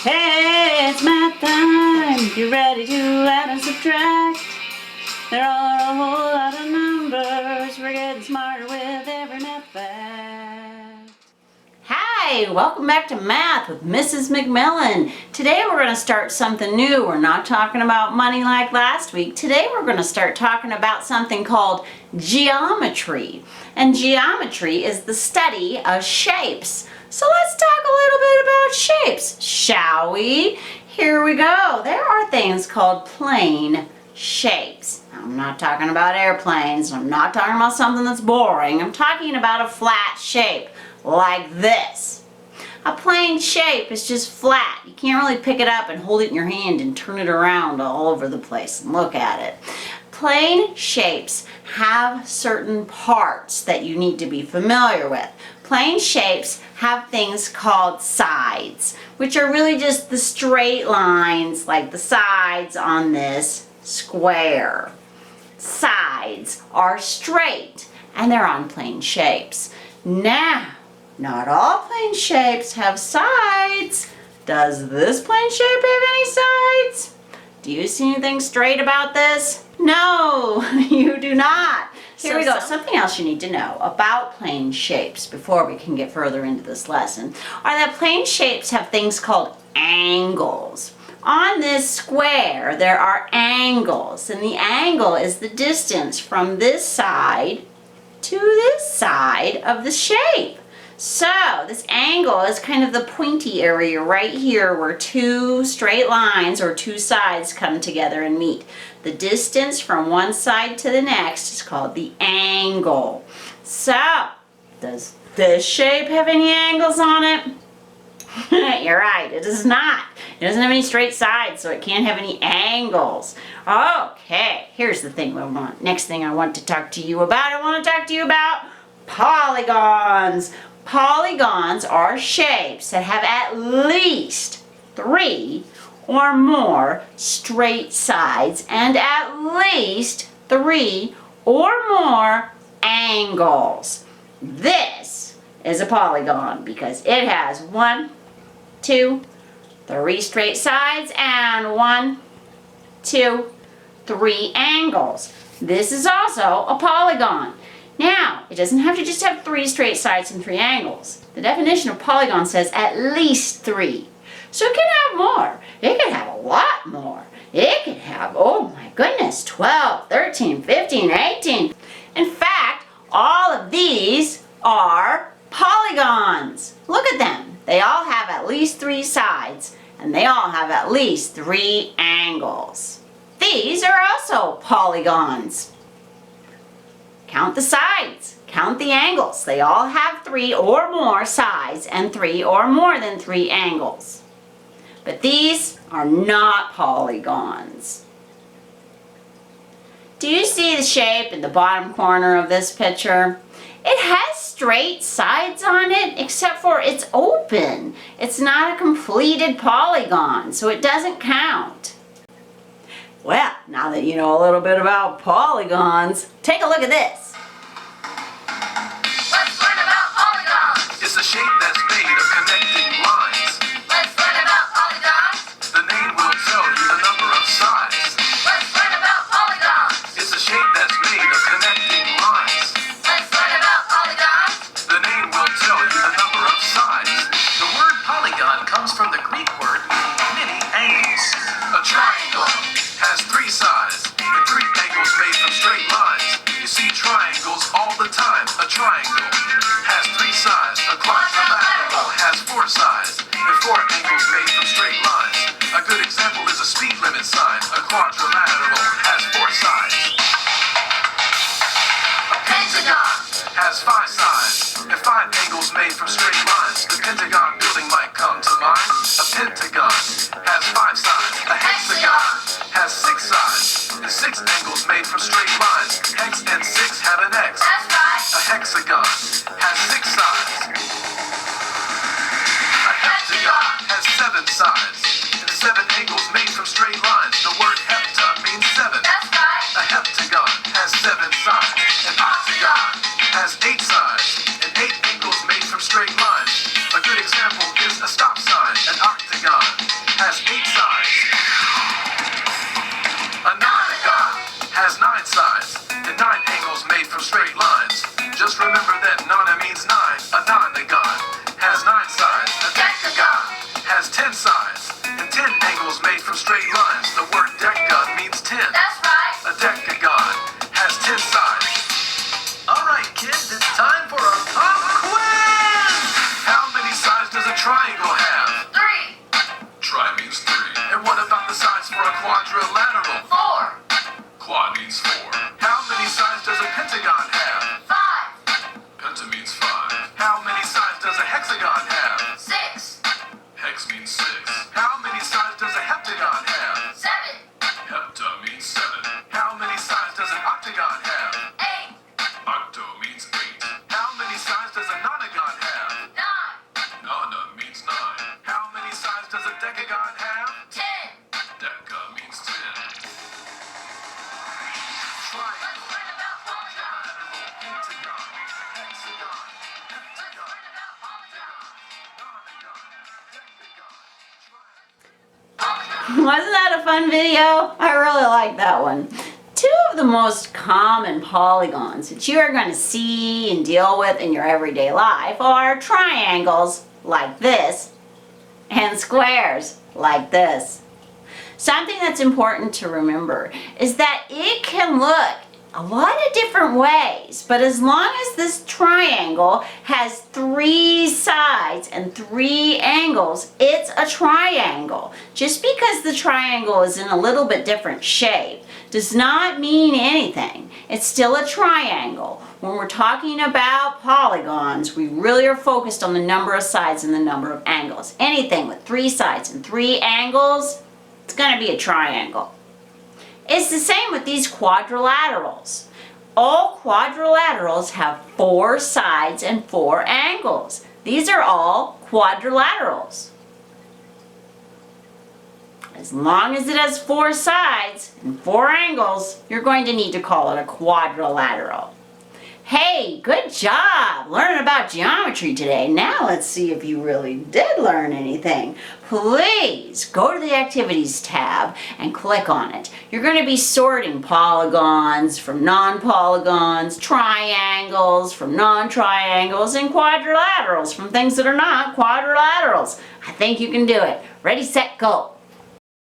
Hey, it's math time. You ready to add and subtract? There are a whole lot of numbers. We're getting smarter with every math fact. Hi, welcome back to Math with Mrs. McMillan. Today we're going to start something new. We're not talking about money like last week. Today we're going to start talking about something called geometry. And geometry is the study of shapes. So let's talk a little bit about shapes, shall we? Here we go. There are things called plane shapes. Now, I'm not talking about airplanes. I'm not talking about something that's boring. I'm talking about a flat shape like this. A plane shape is just flat. You can't really pick it up and hold it in your hand and turn it around all over the place and look at it. Plane shapes have certain parts that you need to be familiar with. Plane shapes have things called sides, which are really just the straight lines like the sides on this square. Sides are straight and they're on plane shapes. Now, not all plane shapes have sides. Does this plane shape have any sides? Do you see anything straight about this? No, you do not. Here we go. Something else you need to know about plane shapes before we can get further into this lesson are that plane shapes have things called angles. On this square, there are angles, and the angle is the distance from this side to this side of the shape. So this angle is kind of the pointy area right here where two straight lines or two sides come together and meet. The distance from one side to the next is called the angle. So, does this shape have any angles on it? You're right, it does not. It doesn't have any straight sides, so it can't have any angles. Okay, here's the thing we want. Next thing I want to talk to you about, I want to talk to you about polygons. Polygons are shapes that have at least 3 or more straight sides and at least 3 or more angles. This is a polygon because it has 1, 2, 3 straight sides and 1, 2, 3 angles. This is also a polygon. Now, it doesn't have to just have 3 straight sides and 3 angles. The definition of polygon says at least 3. So it can have more. It can have a lot more. It can have, oh my goodness, 12, 13, 15, 18. In fact, all of these are polygons. Look at them. They all have at least 3 sides, and they all have at least 3 angles. These are also polygons. Count the sides, count the angles. They all have 3 or more sides and 3 or more than 3 angles. But these are not polygons. Do you see the shape in the bottom corner of this picture? It has straight sides on it, except for it's open. It's not a completed polygon, so it doesn't count. Well, now that you know a little bit about polygons, take a look at this. Let's learn about polygons. It's a shape that's made of connecting lines. Let's learn about polygons. The name will tell you the number of sides. Let's learn about polygons. It's a shape that's made of connecting lines. Let's learn about polygons. The name will tell you the number of sides. The word polygon comes from the Greek word meaning many angles. A triangle has 3 sides and 3 angles made from straight lines. You see triangles all the time. A triangle has 3 sides. A quadrilateral has 4 sides and 4 angles made from straight lines. A good example is a speed limit sign. A quadrilateral has 4 sides. A pentagon has 5 sides and 5 angles made from straight lines. The Pentagon building might come to mind. A pentagon has 5 sides. A hexagon has 6 sides and 6 angles made from straight lines. Hex and 6 have an X. That's right. A hexagon has 6 sides. A triangle have? 3, Tri means 3. And what about the sides for a quadrilateral? 4, Quad means 4. How many sides does a pentagon have? 5, Penta means 5. How many sides does a hexagon have? 6, Hex means 6. How many sides does a heptagon have? 7, Hepta means 7. How many sides does an octagon have? 8, Octo means 8. How many sides does a nonagon have? 9, Nona means 9. How many sides does a decagon have? 10. Deca means 10. Let's Triangle, learn about polygons. pentagon, hexagon, Let's heptagon, learn about polygons. nonagon, decagon, triangle. Polygons. Wasn't that a fun video? I really like that one. Two of the most common polygons that you are going to see and deal with in your everyday life are triangles like this and squares like this. Something that's important to remember is that it can look a lot of different ways, but as long as this triangle has 3 sides and 3 angles, it's a triangle. Just because the triangle is in a little bit different shape does not mean anything. It's still a triangle. When we're talking about polygons, we really are focused on the number of sides and the number of angles. Anything with 3 sides and 3 angles, it's going to be a triangle. It's the same with these quadrilaterals. All quadrilaterals have 4 sides and 4 angles. These are all quadrilaterals. As long as it has 4 sides and 4 angles, you're going to need to call it a quadrilateral. Hey, good job learning about geometry today. Now let's see if you really did learn anything. Please go to the Activities tab and click on it. You're going to be sorting polygons from non-polygons, triangles from non-triangles, and quadrilaterals from things that are not quadrilaterals. I think you can do it. Ready, set, go.